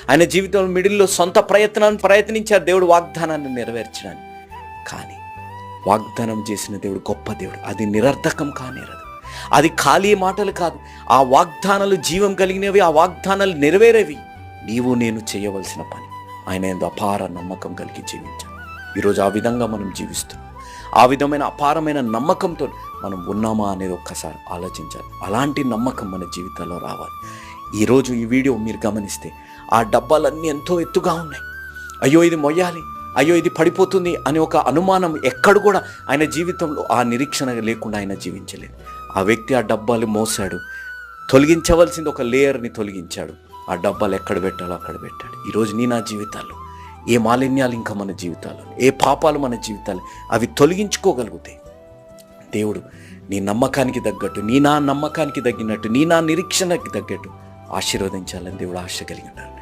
ఆయన జీవితంలో మిడిల్లో సొంత ప్రయత్నించారు దేవుడు వాగ్దానాన్ని నెరవేర్చడానికి. కానీ వాగ్దానం చేసిన దేవుడు గొప్ప దేవుడు. అది నిరర్థకం కానేరదు, అది ఖాళీ మాటలు కాదు. ఆ వాగ్దానాలు జీవం కలిగినవి, ఆ వాగ్దానాలు నెరవేరేవి. నీవు నేను చేయవలసిన పని. ఆయన యందు అపార నమ్మకం కలిగి జీవించాలి. ఈరోజు ఆ విధంగా మనం జీవిస్తున్నాం. ఆ విధమైన అపారమైన నమ్మకంతో మనం ఉన్నామా అనేది ఒక్కసారి ఆలోచించాలి. అలాంటి నమ్మకం మన జీవితంలో రావాలి. ఈరోజు ఈ వీడియో మీరు గమనిస్తే ఆ డబ్బాలన్నీ ఎంతో ఎత్తుగా ఉన్నాయి. అయ్యో ఇది మొయ్యాలి, అయ్యో ఇది పడిపోతుంది అనే ఒక అనుమానం ఎక్కడ కూడా ఆయన జీవితంలో ఆ నిరీక్షణ లేకుండా ఆయన జీవించలేదు. ఆ వ్యక్తి ఆ డబ్బాలు మోసాడు, తొలగించవలసింది ఒక లేయర్ని తొలగించాడు. ఆ డబ్బాలు ఎక్కడ పెట్టాలో అక్కడ పెట్టాడు. ఈరోజు నా జీవితాల్లో ఏ మాలిన్యాలు ఇంకా మన జీవితాల్లో, ఏ పాపాలు మన జీవితాలు అవి తొలగించుకోగలిగితే దేవుడు నీ నమ్మకానికి తగ్గట్టు, నా నమ్మకానికి తగ్గినట్టు, నా నిరీక్షణకి తగ్గట్టు ఆశీర్వదించాలని దేవుడు ఆశ కలిగి ఉన్నారు.